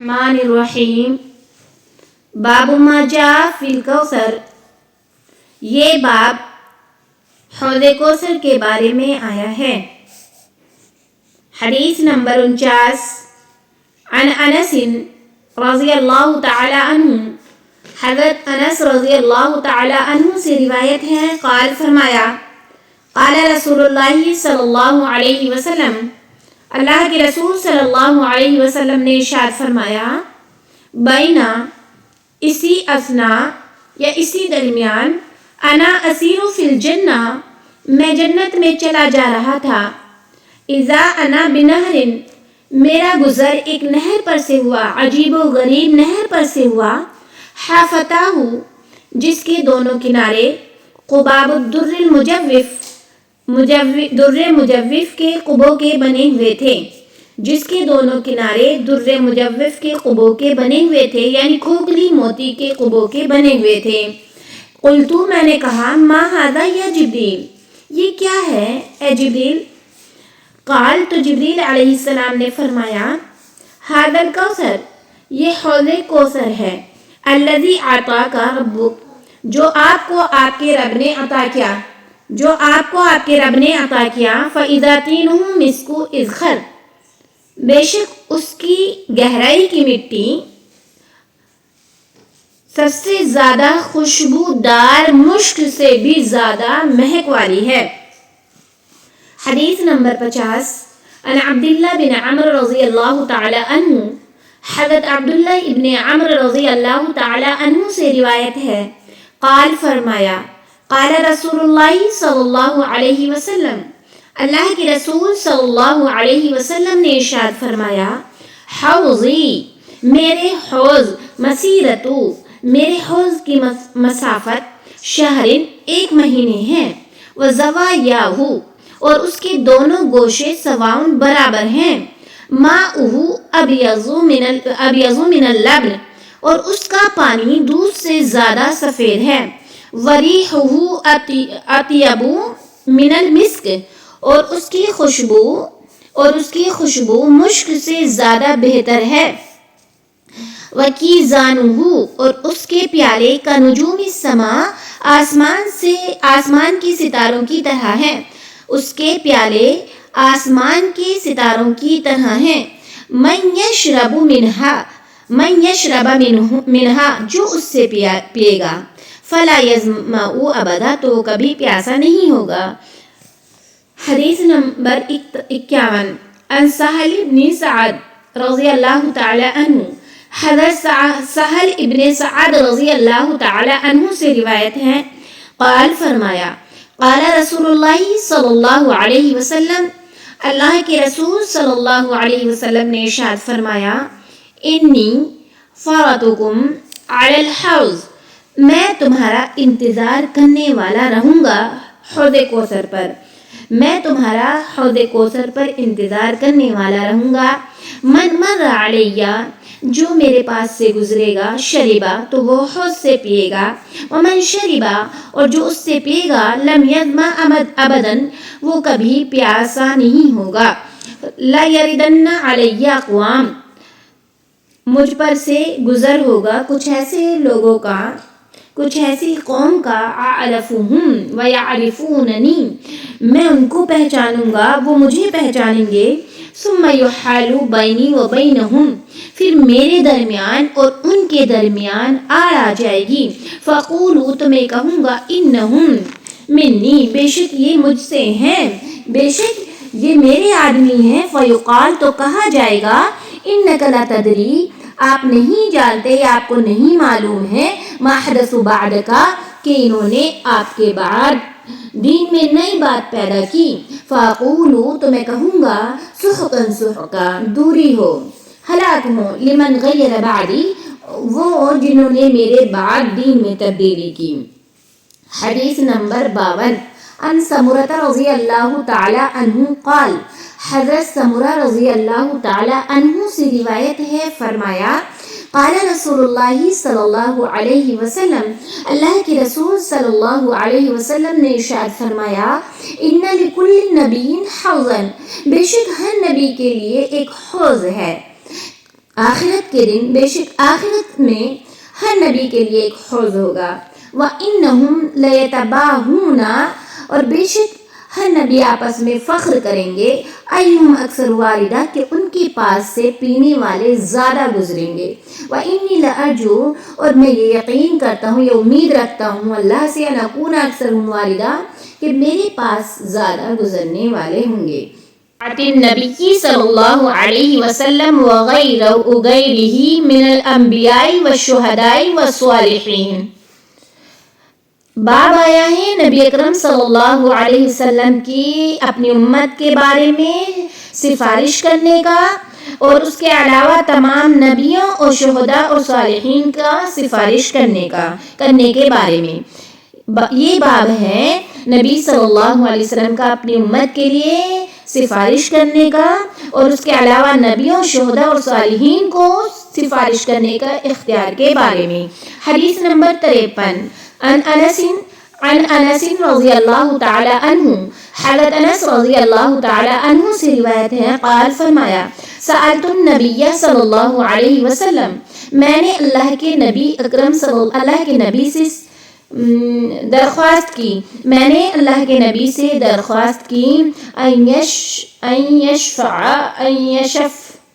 الرحمن الرحیم باب ما جاء فی الکوثر، یہ باب حوض کوثر کے بارے میں آیا ہے۔ حدیث نمبر 49 عن انس رضی اللہ تعالی عنہ، حضرت انس رضی اللہ تعالی عنہ سے روایت ہے، قال فرمایا، قال رسول اللہ صلی اللہ علیہ وسلم، اللہ کے رسول صلی اللہ علیہ وسلم نے ارشاد فرمایا، بینا اسی اثنا یا اسی درمیان، انا اسیر فی الجنہ میں جنت میں چلا جا رہا تھا، اذا انا بنہر میرا گزر ایک نہر پر سے ہوا، عجیب و غریب نہر پر سے ہوا، حافتاہ جس کے دونوں کنارے قباب الدر المجوف در مجوف کے قبوں کے بنے ہوئے تھے، جس کے دونوں کنارے در مجوف کے قبوں کے بنے ہوئے تھے، یعنی کھوکھلی موتی کے قبوں کے بنے ہوئے تھے۔ قلتو میں نے کہا، ما ھذا یا جبریل، یہ کیا ہے اے جبریل؟ قال تو جبریل علیہ السلام نے فرمایا، ھذا الکوثر، یہ حوض کوثر ہے، الذی اعطاک ربک، جو آپ کو آپ کے رب نے عطا کیا، جو آپ کو آپ کے رب نے عطا کیا، فَإِذَا طِينُهُ مِسْكُ اِذْخَرْ، بے شک اس کی گہرائی کی مٹی سب سے زیادہ خوشبودار مشک سے بھی زیادہ مہک والی ہے۔ حدیث نمبر 50 عن عبداللہ بن عمر رضی اللہ تعالی عنہ، حضرت عبداللہ ابن عمر رضی اللہ تعالی عنہ سے روایت ہے، قال فرمایا، قال رسول اللہ صلی اللہ علیہ وسلم، اللہ کے رسول صلی اللہ علیہ وسلم نے ارشاد فرمایا، حوضی، میرے حوض، مسیرتو، میرے حوض کی مسافت، شہرن، ایک مہینے ہے، وزوایاہو، اور اس کے دونوں گوشے سواؤن برابر ہیں، ماؤہو ابیض من اللبن، اور اس کا پانی دودھ سے زیادہ سفید ہے، وریحہ اطیب من المسک، اور اس کی خوشبو مشک سے زیادہ بہتر ہے، وکیزانہ، اور اس کے پیالے کا نجوم السماء، آسمان کی ستاروں کی طرح ہیں، اس کے پیالے آسمان کے ستاروں کی طرح ہیں، من یشرب منہا، جو اس سے پیے گا، فلا یظمأ ابدا، تو کبھی پیاسا نہیں ہوگا۔ حدیث نمبر 51 عن سہل بن سعد رضی اللہ تعالی عنہ، حضرت سہل ابن سعد رضی اللہ تعالی عنہ سے روایت ہے، قال فرمایا، قال رسول اللہ صلی اللہ علیہ وسلم، اللہ کے رسول صلی اللہ علیہ وسلم نے ارشاد فرمایا، انی فرطکم علی الحوض، میں تمہارا انتظار کرنے والا رہوں گا حوض کوثر پر، میں تمہارا حوض کوثر پر انتظار کرنے والا رہوں گا، من مر علیہ، جو میرے پاس سے گزرے گا، شربا، تو وہ حوض سے پیے گا، ومن شربا، اور جو اس سے پیے گا، لم یظمأ ابدا، وہ کبھی پیاسا نہیں ہوگا، لا یردن علیہ اقوام، مجھ پر سے گزر ہوگا کچھ ایسے لوگوں کا، کچھ ایسی قوم کا، اعرفہم ویعرفوننی، میں ان کو پہچانوں گا، وہ مجھے پہچانیں گے، ثم یحال بینی وبینہم، پھر میرے درمیان اور ان کے درمیان آڑ آ جائے گی، فقولوا، تو میں کہوں گا، انہم منی، بے شک یہ مجھ سے ہیں، بے شک یہ میرے آدمی ہیں، فیقال، تو کہا جائے گا، انک لا تدری، آپ نہیں جانتے یا آپ کو نہیں معلوم ہے، ما حدث بعدک، کہ انہوں نے آپ کے بعد دین میں نئی بات پیدا کی، فاقولو، تو میں کہوں گا، سحقا سحقا، دوری ہو، ہلاک ہو، لمن غیر بعدی، وہ جنہوں نے میرے بعد دین میں تبدیلی کی۔ حدیث نمبر 52 عن سمرۃ رضی اللہ تعالی عنہ قال، حضرت سمرہ رضی اللہ تعالی عنہ سے روایت ہے، فرمایا، قال رسول اللہ صلی اللہ علیہ وسلم، اللہ کے رسول صلی اللہ علیہ وسلم نے ارشاد فرمایا، ان لکل نبی حوضا، بے شک ہر نبی کے لیے ایک حوض ہے، آخرت کے دن بے شک آخرت میں ہر نبی کے لیے ایک حوض ہوگا. وَإِنَّهُمْ لَيَتَبَاهُونَ اور بے شک ہر نبی آپس میں فخر کریں گے ایہم اکثر واردہ کہ ان کے پاس سے پینے والے زیادہ گزریں گے. وَإِنِّي لَأَرْجُو اور میں یہ یقین کرتا ہوں، یہ امید رکھتا ہوں اللہ سے ان اکون اکثر واردہ کہ میرے پاس زیادہ گزرنے والے ہوں گے. النبی صلی اللہ علیہ وسلم وغیرہ من الانبیاء والشہداء والصالحین. باب آیا ہے نبی اکرم صلی اللہ علیہ وسلم کی اپنی امت کے بارے میں سفارش کرنے کا اور اس کے علاوہ تمام نبیوں اور شہداء اور صالحین کا سفارش کرنے کے بارے میں. یہ باب ہے نبی صلی اللہ علیہ وسلم کا اپنی امت کے لیے سفارش کرنے کا اور اس کے علاوہ نبیوں، شہداء اور صالحین کو سفارش کرنے کا اختیار کے بارے میں. حدیث نمبر 53 عن انس رضی اللہ تعالی عنہ. حضرت انس رضی اللہ تعالی عنہ سے روایت ہے، قال فرمایا سألت النبی صلی اللہ علیہ وسلم، میں نے اللہ کے نبی اکرم اللہ کے نبی سے درخواست کی، میں نے اللہ کے نبی سے درخواست کی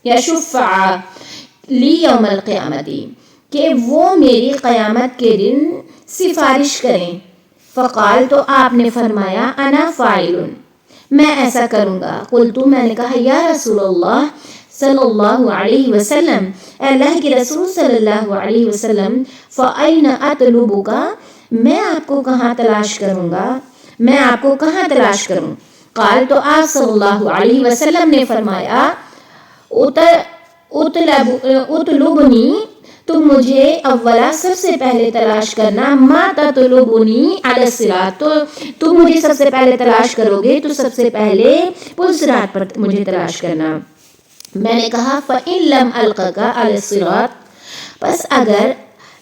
یشفع لی یوم القیامت کہ وہ میری قیامت کے دن سفارش کریں. فقال تو آپ نے فرمایا انا فاعل، میں ایسا کروں گا. قلت میں نے کہا یا رسول اللہ صلی اللہ علیہ وسلم، اے اللہ کے رسول صلی اللہ علیہ وسلم، فأین اطلبک، میں آپ کو کہاں تلاش کروں گا، میں آپ کو کہاں تلاش کروں. قال تو آپ صلی اللہ علیہ وسلم نے فرمایا اطلبنی، تم مجھے اولا سب سے پہلے تلاش کرنا، ما تطلبنی علی الصراط، تو تم مجھے سب سے پہلے تلاش کرو گے تو سب سے پہلے پل صراط پر مجھے تلاش کرنا. میں نے کہا فإن لم ألقك علی الصراط، پس اگر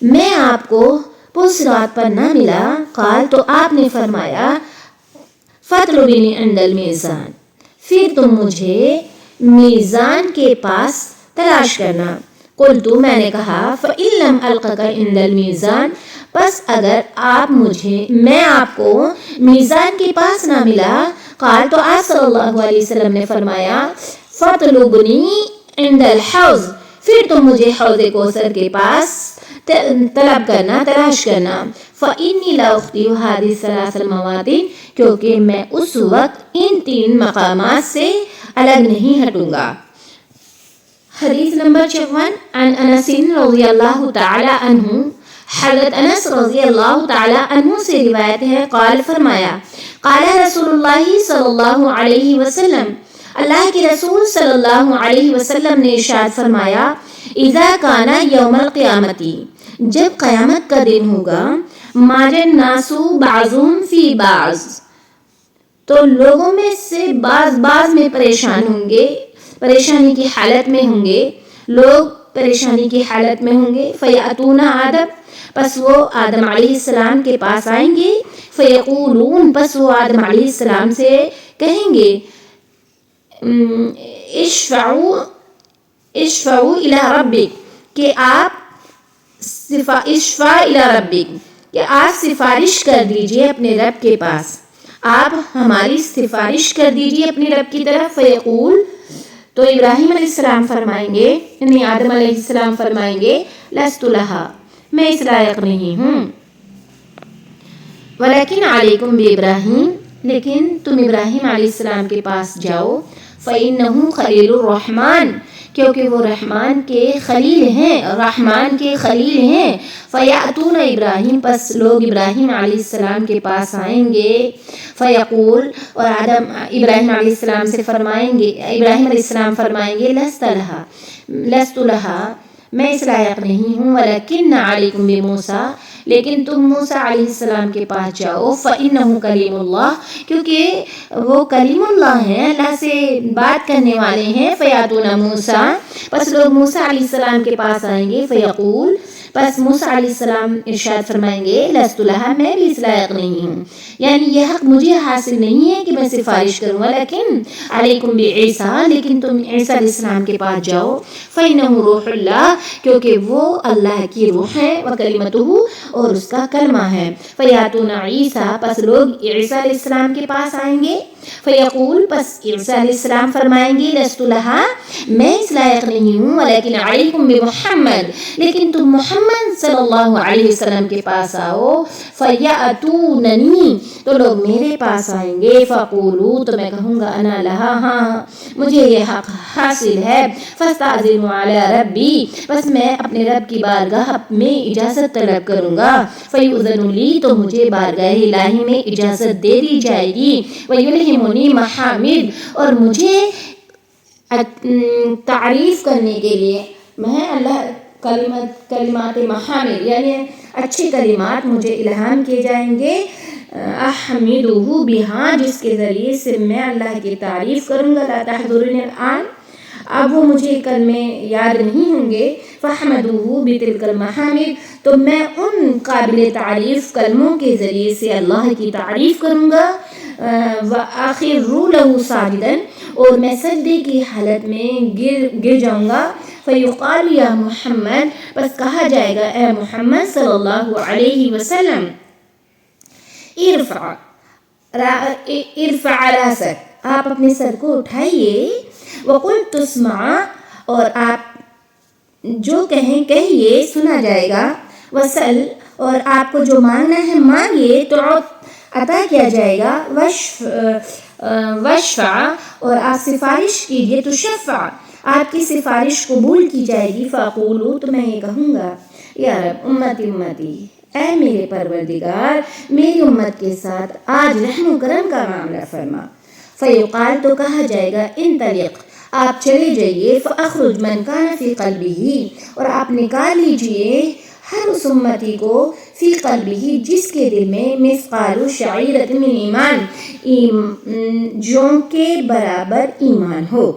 میں آپ کو پل صراط پر نہ ملا. قال تو آپ نے فرمایا فاطلبنی عند المیزان، پھر تم مجھے میزان کے پاس تلاش کرنا. قلت میں نے کہا فإن لم ألقك عند المیزان، پس اگر میں آپ کو میزان کے پاس نہ ملا. قال تو آپ صلی اللہ علیہ وسلم نے فرمایا فاطلبنی عند الحوض، پھر تم مجھے حوض کوثر کے پاس طلب کرنا، تلاش کرنا. فإنی لا أخطئ هذه الثلاث المواطن، کیونکہ میں اس وقت ان 3 مقامات سے الگ نہیں ہٹوں گا. حدیث نمبر 54 عن انس رضی اللہ تعالی عنہ. حضرت انس رضی اللہ تعالی عنہ سے روایت ہے، قال فرمایا قال رسول اللہ صلی اللہ علیہ وسلم، اللہ کے رسول صلی اللہ علیہ وسلم نے ارشاد فرمایا اذا کان یوم القیامت، جب قیامت کا دن ہوگا، مار الناس بعضهم فی بعض، تو لوگوں میں سے بعض میں پریشان ہوں گے، پریشانی کی حالت میں ہوں گے، لوگ پریشانی کی حالت میں ہوں گے. فیأتون آدم، پس وہ آدم علیہ السلام کے پاس آئیں گے. فیقولون، پس وہ آدم علیہ السلام سے کہیں گے اشفعوا الی ربک، کہ آپ سفارش کر دیجئے اپنے رب کے پاس، آپ ہماری سفارش کر دیجئے اپنے رب کی طرف. فیقول، تو ابراہیم علیہ السلام فرمائیں گے، یعنی آدم علیہ السلام فرمائیں گے لست لہا، میں اس لائق نہیں ہوں. ولیکن علیکم بابراہیم، لیکن تم ابراہیم علیہ السلام کے پاس جاؤ. فإنہ خلیل الرحمن، کیونکہ وہ رحمان کے خلیل ہیں. فیأتون ابراہیم، پس لوگ ابراہیم علیہ السلام کے پاس آئیں گے. فیقول، اور ابراہیم علیہ السلام سے ابراہیم علیہ السلام فرمائیں گے لست لہا، میں اس لائق نہیں ہوں. ولیکن علیکم بموسیٰ، لیکن تم موسیٰ علیہ السلام کے پاس جاؤ. فإنہ کلیم اللہ، کیونکہ وہ کلیم اللہ ہیں، اللہ سے بات کرنے والے ہیں. فیاتون موسیٰ، پس لوگ موسیٰ علیہ السلام کے پاس آئیں گے. فیقول، بس موسیٰ علیہ السلام ارشاد فرمائیں گے لست لہا، میں بھی اس لائق نہیں ہوں، یعنی یہ حق مجھے حاصل نہیں ہے کہ میں سفارش کروں، لیکن علیکم بعیسیٰ، لیکن تم عیسیٰ علیہ السلام کے پاس جاؤ، فإنہ روح اللہ، کیونکہ وہ اللہ کی روح ہے، وکلمتہ، اور اس کا کلمہ ہے، فیاتون عیسیٰ، پس لوگ عیسیٰ علیہ السلام کے پاس آئیں گے، فیقول، پس عیسیٰ علیہ السلام فرمائیں گے لست لہا، میں اس لائق نہیں ہوں، ولیکن علیکم بمحمد، لیکن تم محمد صلی اللہ علیہ وسلم کے پاس آؤ، فیاتوننی، تو لوگ میرے پاس آئیں گے، فقولو، تو میں کہوں گا انا لہا، ہاں مجھے یہ حق حاصل ہے، فاستأذن علی ربی، بس میں اپنے رب کی بارگاہ میں اجازت طلب کروں گا، فیؤذن لی، تو مجھے بارگاہ الہی میں اجازت دے دی جائے گی، ویلہمنی محامد، اور مجھے تعریف کرنے کے لیے میں اللہ کلمات محامد، یعنی اچھے کلمات مجھے الہام کیے جائیں گے، احمدہ بہا، جس کے ذریعے سے میں اللہ کی تعریف کروں گا، لا تحضرنی الآن، اب وہ مجھے کلمے یاد نہیں ہوں گے، فاحمدوہ بتلک المحامد، تو میں ان قابل تعریف کلموں کے ذریعے سے اللہ کی تعریف کروں گا، وآخروا لہ ساجدا، اور میں سجدے کی حالت میں گر جاؤں گا، فیقال یا محمد، بس کہا جائے گا اے محمد صلی اللہ علیہ وسلم، ارفع راسک، آپ اپنے سر کو اٹھائیے، وقل تسمع، اور آپ جو کہیں کہیے سنا جائے گا، وسل، اور آپ کو جو مانگنا ہے مانگیے تو عطا کیا جائے گا، وشفع، اور آپ سفارش کیجیے تو شفع، آپ کی سفارش قبول کی جائے گی، فاقولو، تو میں یہ کہوں گا یا رب امتی امتی، اے میرے پروردگار میری امت کے ساتھ آج رحم و کرم کا معاملہ فرما، فیقال، تو کہا جائے گا انطلق، آپ چلے جائیے، فاخرج من کان فی قلبہ، اور آپ نکال لیجئے ہر اس امتی کو، فی قلبہ، جس کے دل میں مثقال شعیرۃ من ایمان، جوں کے برابر ایمان ہو،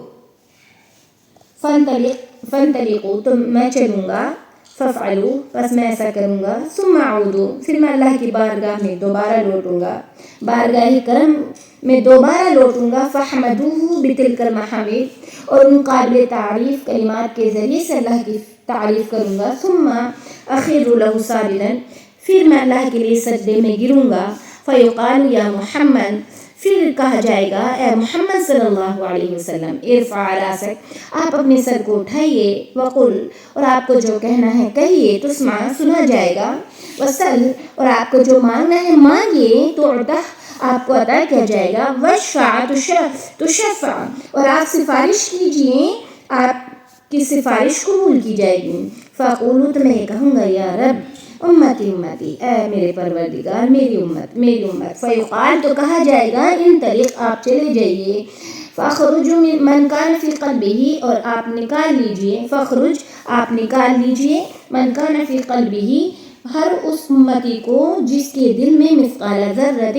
فانطلقوا، تو میں چلوں گا، فافعلوا، بس میں ایسا کروں گا، ثم اعودوا، پھر میں اللہ کی بارگاہ میں دوبارہ لوٹوں گا، بارگاہ کرم میں دوبارہ لوٹوں گا، فحمدوہ بتلک المحامد، اور ان قابل تعریف کلمات کے ذریعے سے اللہ کی تعریف کروں گا، ثم اخر لہ ساجدا، پھر میں اللہ کے لیے سجدے میں گروں گا، فیقال یا محمد، پھر کہا جائے گا اے محمد صلی اللہ علیہ وسلم، ارفع راسک، آپ اپنے سر کو اٹھائیے، وقل، اور آپ کو جو کہنا ہے کہیے، تسمع، سنا جائے گا، وسل، اور آپ کو جو مانگنا ہے مانگیے، تو عطا، آپ کو عطا کیا جائے گا، وشفع، تو شفع، اور آپ سفارش کیجئے، آپ کی سفارش قبول کی جائے گی، فاقولو، تو میں یہ کہوں گا یا رب امتی امتی، اے میرے پروردگار میری امت میری امت، فیقال، تو کہا جائے گا انطلق، آپ چلے جائیے، فاخرج من کان فی قلبہ، اور آپ نکال لیجئے، فاخرج، آپ نکال لیجئے، من کان فی قلبہ، ہر اس امتی کو جس کے دل میں مثقال ذرۃ،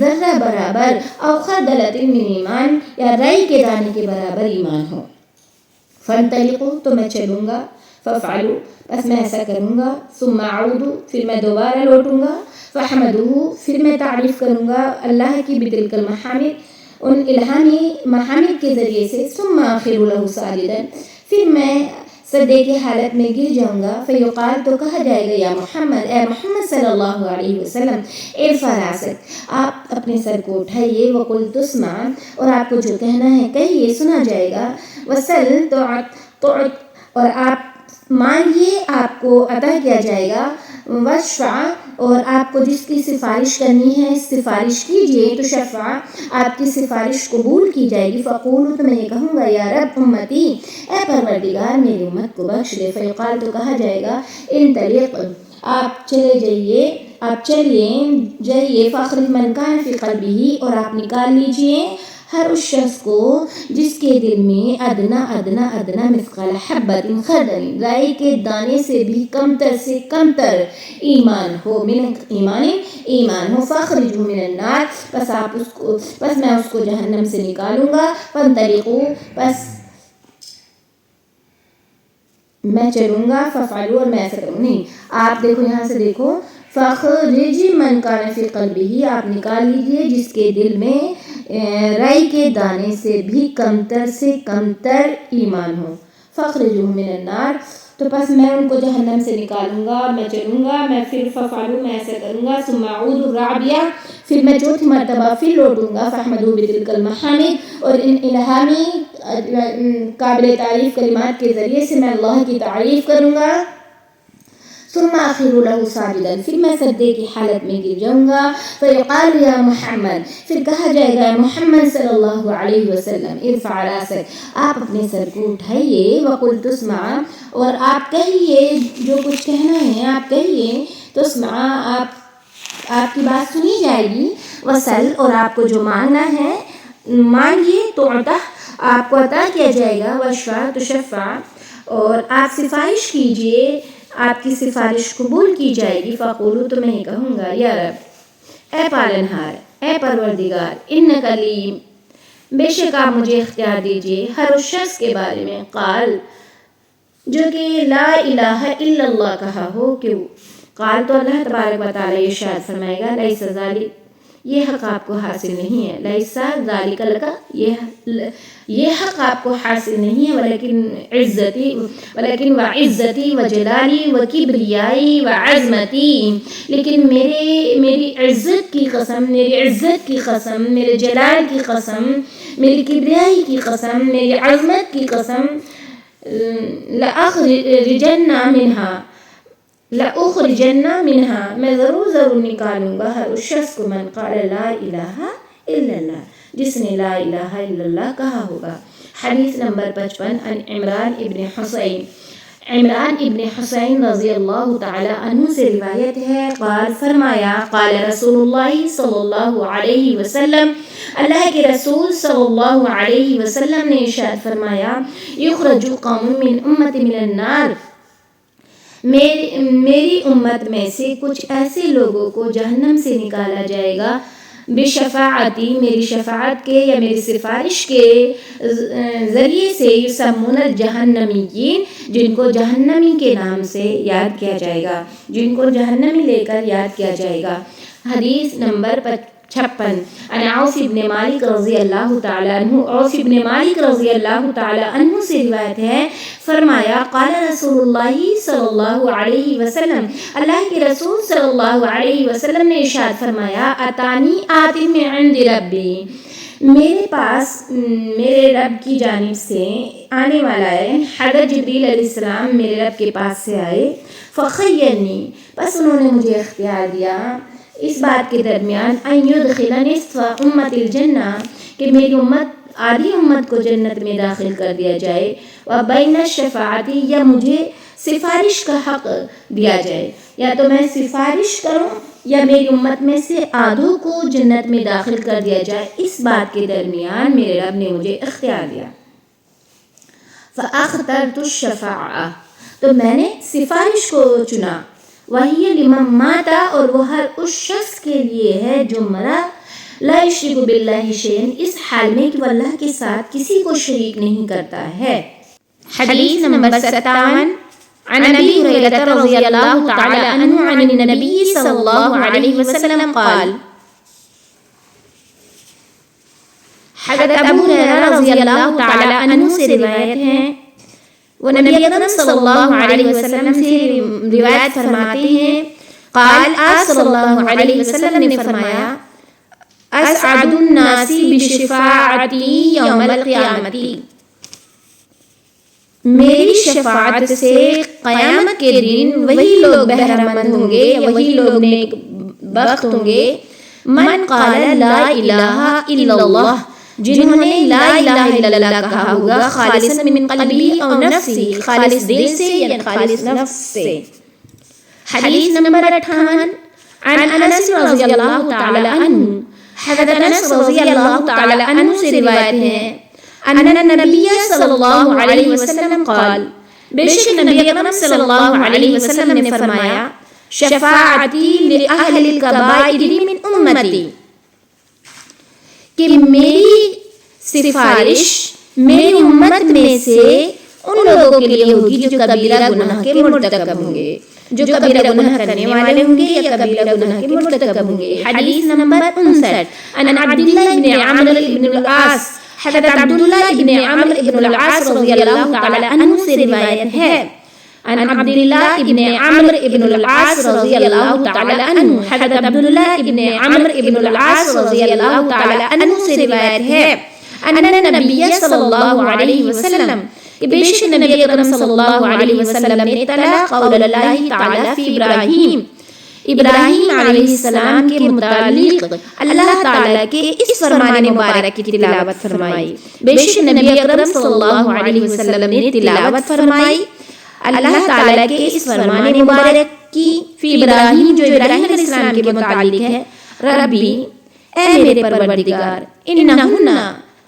ذرہ برابر، او خردلۃ من ایمان، یا رائی کے دانے کے برابر ایمان ہو، فانطلقوا، تو میں چلوں گا، فافعلوا، بس میں ایسا کروں گا، ثم اعود، پھر میں دوبارہ لوٹوں گا، فحمدوہ، پھر میں تعریف کروں گا اللہ کی، بتلک المحامد، ان الہامی محامد کے ذریعے سے، ثم آخر لہ ساجدا، پھر میں سجدے کی حالت میں گر جاؤں گا، فیقال، تو کہا جائے گا یا محمد، اے محمد صلی اللہ علیہ وسلم، ارفع راسک، آپ اپنے سر کو اٹھائیے، وقل تسمع، اور آپ کو جو کہنا ہے کہیے، سنا جائے گا، وسل، تو اور آپ مانگیے، آپ کو عطا کیا جائے گا، وشفع، اور آپ کو جس کی سفارش کرنی ہے سفارش کیجئے، تو شفع، آپ کی سفارش قبول کی جائے گی، فاقولو، تو میں یہ کہوں گا یا رب امتی، اے پروردگار میری امت کو بخش دے، فیقال، تو کہا جائے گا انطلق، آپ چلے جائیے، آپ جائیے، فاخرج من کان فی قلبہ، اور آپ نکال لیجئے ہر اس شخص کو جس کے دل میں ادنا مثقال حبۃ خردل، رائی کے دانے سے بھی کمتر سے کمتر ایمان ہو، من ایمان ہو، فاخرجہ من النار، بس میں اس کو جہنم سے نکالوں گا، فانطلقوا، بس میں چلوں گا، ففعلوا اور میں ایسا کروں نہیں. آپ دیکھو یہاں سے دیکھو، فخرج من کان فی قلبہ، آپ نکال لیجئے جس کے دل میں رائی کے دانے سے بھی کمتر سے کمتر ایمان ہو. فخرجوہ من النار، تو پس میں ان کو جہنم سے نکالوں گا، میں چلوں گا، میں پھر ففعلوا میں ایسا کروں گا، ثم اعود الرابعہ، پھر میں چوتھی مرتبہ پھر لوٹوں گا، فاحمدوا بتلک المحامد، اور ان الہامی قابل تعریف کلمات کے ذریعے سے میں اللہ کی تعریف کروں گا. ثم اخر له ساجدا، پھر میں سجدے کی حالت میں گر جاؤں گا. فیقال یا محمد، پھر کہا جائے گا محمد صلی اللہ علیہ وسلم، ارفع راسک، آپ اپنے سر کو اٹھائیے، وقل تسمع، اور آپ کہیے جو کچھ کہنا ہے آپ کہیے، تسمع، آپ کی بات سنی جائے گی، وسل، اور آپ کو جو مانگنا ہے مانگیے، تو آپ کو عطا کیا جائے گا، واشفع، تشفع، اور آپ سفارش کیجئے، آپ کی سفارش قبول کی جائے گی. فقولو، تو میں ہی کہوں گا، یا رب، اے پالنہار، اے پروردگار، انک لی، بے شک آپ مجھے اختیار دیجئے، ہر اس شخص کے بارے میں، قال، جو کہ لا الہ الا اللہ کہا ہو. کہ قال، تو اللہ تبارک و تعالی ارشاد فرمائے گا، لیس ذالک، یہ حق آپ کو حاصل نہیں ہے، لیس ذالک لک، یہ حق آپ کو حاصل نہیں ہے، ولیکن وعزتی وجلالی وکبریائی وعظمتی، لیکن میری عزت کی قسم، میرے جلال کی قسم، میری کبریائی کی قسم، میری عظمت کی قسم، لأخرجن منها، میں ضرور نکالوں گا ہر اس شخص کو، من قال لا الہ الا اللہ، جس نے لا الہ الا اللہ کہا ہوگا. حدیث نمبر 55، عن عمران ابن حسین رضی اللہ تعالی عنہ سے روایت ہے، قال، فرمایا، قال رسول اللہ صلی اللہ علیہ وسلم، اللہ کے رسول صلی اللہ علیہ وسلم نے ارشاد فرمایا، یخرج قوم من امتی من النار، میری امت میں سے کچھ ایسے لوگوں کو جہنم سے نکالا جائے گا، بشفاعتی، میری شفاعت کے یا میری سفارش کے ذریعے سے، یسمون الجہنمیین، جن کو جہنمی کے نام سے یاد کیا جائے گا، جن کو جہنمی لے کر یاد کیا جائے گا. حدیث نمبر 56، عن عوف بن مالک رضی اللہ تعالی عنہ، عوف بن مالک رضی اللہ تعالی عنہ سے روایت ہے، فرمایا، قال رسول اللہ صلی اللہ علیہ وسلم، اللہ کے رسول صلی اللہ علیہ وسلم نے ارشاد فرمایا، اتانی آتی من عند ربی، میرے پاس میرے رب کی جانب سے آنے والا ہے، حضرت جبریل علیہ السلام میرے رب کے پاس سے آئے، فخیرنی، بس انہوں نے مجھے اختیار دیا اس بات کے درمیان، ان یدخل نصف امت الجنہ، کہ میری امت، آدھی امت کو جنت میں داخل کر دیا جائے، وبین الشفاعتی، یا مجھے سفارش کا حق دیا جائے، یا تو میں سفارش کروں یا میری امت میں سے آدھوں کو جنت میں داخل کر دیا جائے، اس بات کے درمیان میرے رب نے مجھے اختیار دیا. فاخترت الشفاعہ، تو میں نے سفارش کو چنا، وہی لمن مات، اور وہ ہر اس شخص کے لیے ہے جو مرا، لا یشرک باللہ شیئا، اس حال میں کہ وہ اللہ کے ساتھ کسی کو شریک نہیں کرتا ہے. حدیث نمبر 57، عن ابی ہریرہ رضی اللہ تعالی عنہ، عن النبی صلی اللہ علیہ وسلم قال، حضرت ابو ہریرہ رضی اللہ تعالی عنہ سے روایت ہے، وہ نبی اکرم صلی اللہ علیہ وسلم سے روایت فرماتے ہیں، قال، آپ صلی اللہ علیہ وسلم نے فرمایا، اسعد الناس بشفاعتی یوم القیامتی، میری شفاعت سے قیامت کے دن وہی لوگ بہرہ مند ہوں گے، یا وہی لوگ نیک بخت ہوں گے، من قال لا الہ الا اللہ، جنہوں نے لا الہ الا اللہ کہا ہوگا، خالصا من قلبی او نفسی، خالص دل سے یا خالص نفس سے. حدیث نمبر 58، عن انس رضی اللہ تعالی عنہ، حضرت انس رضی اللہ تعالی عنہ سے روایت ہے، ان النبی صلی اللہ علیہ وسلم قال، بے شک نبی اکرم صلی اللہ علیہ وسلم نے فرمایا، شفاعتی لأہل الکبائر من امتی، کہ میری سفارش میری امت میں سے ان لوگوں کے لیے ہوگی جو کبیرہ گناہ کے مرتکب ہوں گے، جو کبیرہ گناہ کرنے والے ہوں گے یا کبیرہ گناہ کے مرتکب ہوں گے۔ حدیث نمبر 59 عن عبداللہ ابن عمرو ابن العاص، حضرت عبداللہ ابن عمرو ابن العاص رضی اللہ تعالی عنہ سے روایت ہے، عن عبداللہ ابن عمرو ابن العاص رضی اللہ تعالی عنہ، حضرت عبداللہ ابن عمرو ابن العاص رضی اللہ تعالی عنہ سے روایت ہے، ان النبی صلی اللہ علیہ وسلم، کہ بے شک نبی اکرم صلی اللہ علیہ وسلم نے تلا قول اللہ تعالی فی ابراہیم، ابراہیم علیہ السلام کے متعلق اللہ تعالیٰ کے اس فرمان مبارک کی تلاوت فرمائی۔ بے شک نبی اکرم صلی اللہ علیہ وسلم نے تلاوت فرمائی اللہ تعالیٰ کے اس فرمان مبارک کی، فی ابراہیم جو ابراہیم علیہ السلام کے متعلق ہے، ربی اے میرے پروردگار، انہن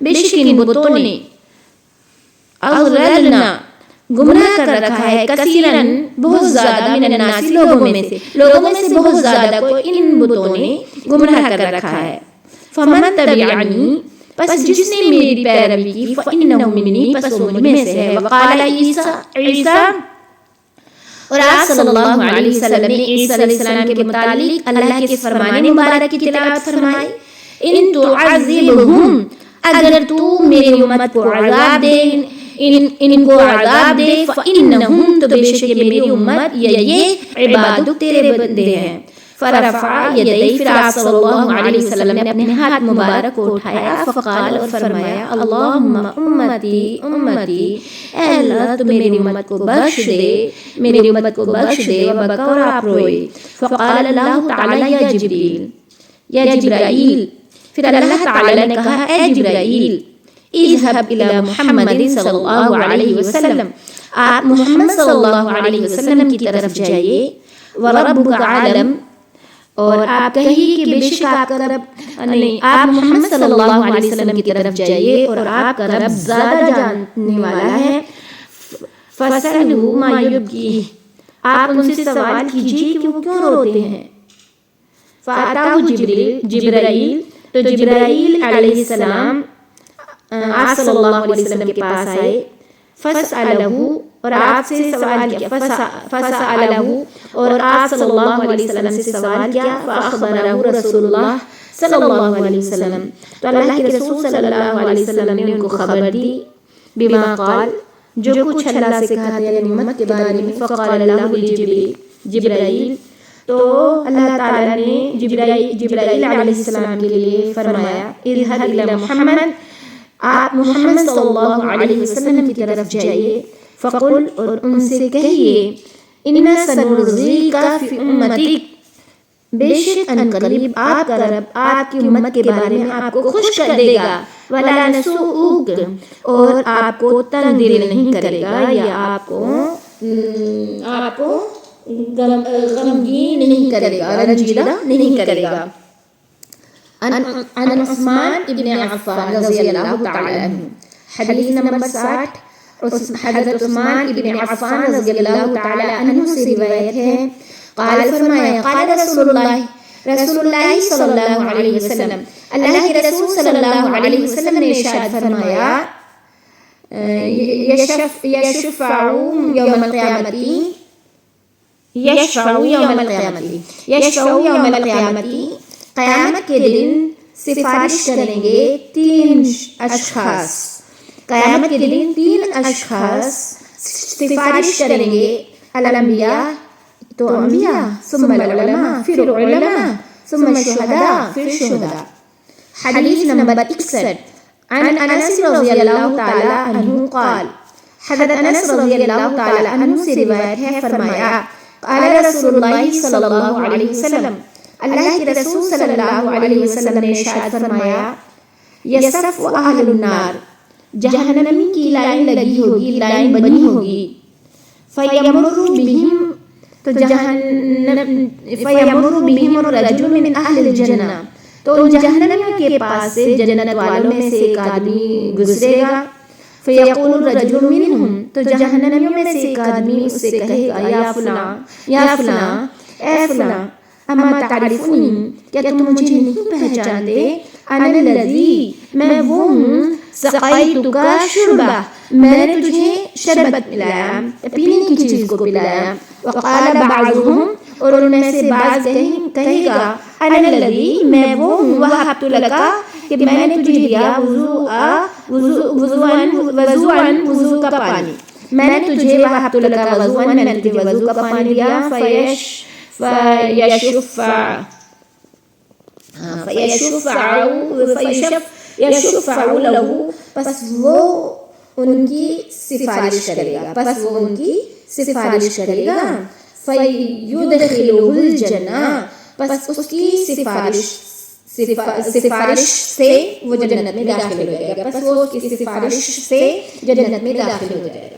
بے شک ان بتوں نے، اضللنا گمراہ کر رکھا ہے، کثیرن بہت زیادہ، من الناس لوگوں میں سے بہت زیادہ کو ان بتوں نے گمراہ کر رکھا ہے۔ فمن تبعنی، پس جس نے میری پیروی کی، فإنہ منی، پس وہ مجھ میں سے ہے۔ وقال عیسیٰ، اور آپ صلی اللہ علیہ وسلم نے عیسیٰ علیہ السلام کے متعلق اللہ کے فرمان مبارک کی تلاوت فرمائی، ان تعذبہم، اگر تو میری امت کو عذاب دے، ان کو عذاب دے، فإنہم، تو بے شک میری امت یا یہ عبادک تیرے بندے ہیں۔ فرفع یدیہ، پھر آپ صلی اللہ علیہ وسلم نے اپنے ہاتھ مبارک کو اٹھایا، فقال، اور فرمایا، اللہم امتی امتی، اے اللہ تو میری امت کو بخش دے، میری امت کو بخش دے، وبکا، اور آپ روئے۔ فقال اللہ تعالی یا جبریل، یا جبرائیل، پھر اللہ تعالی نے کہا اے جبرائیل، اذهب الى محمد صلی اللہ علیہ وسلم، آپ محمد صلی اللہ علیہ وسلم کی طرف جائیے، وربک عالم، اور آپ کہیے کہ بے شک آپ کا رب، نہیں، آپ محمد صلی اللہ علیہ وسلم کی طرف جائیے اور آپ کا رب زیادہ جاننے والا ہے۔ فَاسْأَلْهُ مَا يُبْكِيهِ، آپ ان سے سوال کیجیے کہ وہ کیوں روتے ہیں۔ فَأَتَاهُ جبرائیل، تو جبرائیل علیہ السلام آپ صلی اللہ علیہ وسلم کے پاس آئے، فَاسْأَلَهُ، اور آپ سے سوال کیا، فَاسْأَلَهُ، اور آپ صلی اللہ علیہ وسلم سے سوال کیا، فَأَخْبَرَهُ رسول اللہ صلی اللہ علیہ وسلم، تو اللہ کے رسول صلی اللہ علیہ وسلم نے ان کو خبر دی، بما قال، جو کچھ اللہ سے کہا تھا یعنی امت کے بارے میں۔ فقال اللہ جبرائیل، تو اللہ تعالیٰ نے جبرائیل علیہ السلام کے لیے فرمایا، اذهب الى محمد، آپ محمد صلی اللہ علیہ وسلم کی طرف جائیے، فقل، اور ان سے کہیے، اِنَّا سَنُرْضِيكَ فِي أُمَّتِكَ، بے شک ان قریب آپ کا رب آپ کی امت کے بارے میں آپ کو خوش کر دے گا، وَلَا نَسُوءُكَ، اور آپ کو تنگ دل نہیں کرے گا، یا آپ کو غمگین نہیں کرے گا، رنجیدہ نہیں کرے گا۔ عن عثمان ابن عفان رضی اللہ تعالی عنہ، حدیث نمبر 60، حضرت عثمان ابن عفان رضی اللہ تعالی عنہ سے روایت ہے، قال، فرمایا، قال رسول اللہ صلی اللہ علیہ وسلم، اللہ کے رسول صلی اللہ علیہ وسلم نے ارشاد فرمایا، یشفع یوم القیامتی، قیامت کے دن سفارش کریں گے تین اشخاص، قیامت کے دن تین اشخاص سفارش کریں گے، الانبیاء، تو انبیاء، ثم العلماء، پھر علماء، ثم الشہداء، پھر شہداء۔ حدیث نمبر 61 عن انس رضی اللہ تعالی عنہ قال، حضرت انس رضی اللہ تعالی عنہ سے روایت ہے، فرمایا، قال رسول اللہ صلی اللہ علیہ وسلم، اللہ کے رسول صلی اللہ علیہ وسلم نے ارشاد فرمایا، یصف اہل النار، جہنمی کی لائن لگی ہوگی، لائن بنی ہوگی، فیمر بہم، تو فیمر بہم الرجل من اہل الجنہ، تو ان جہنمیوں کے پاس سے جنت والوں میں سے ایک آدمی گزرے گا، فیقول الرجل منہم، تو جہنمیوں میں سے ایک آدمی اس سے کہے گا، یا فلاں، اے فلاں، اما تعرفنی، کیا تم مجھے نہیں پہچانتے، انا الذی، میں وہ ہوں، سقیتک شربہ، میں نے تجھے شربت پلایا، پینے کی چیز کو پلایا۔ وقال بعضهم، اور ان میں سے بعض کہے گا انا الذی، میں وہ ہوں، وہبت لک، کہ میں نے تجھے دیا وضوءً وضو کا پانی، میں نے تجھے وہبت لک وضوءً، میں نے تجھے وضو کا پانی دیا۔ فیشفع لہ، پس وہ ان کی سفارش کرے گا، پس وہ ان کی سفارش کرے گا۔ فیدخلہ الجنہ، پس اس کی سفارش سے وہ جنت میں داخل ہو جائے گا، پس وہ اس کی سفارش سے جنت میں داخل ہو جائے گا۔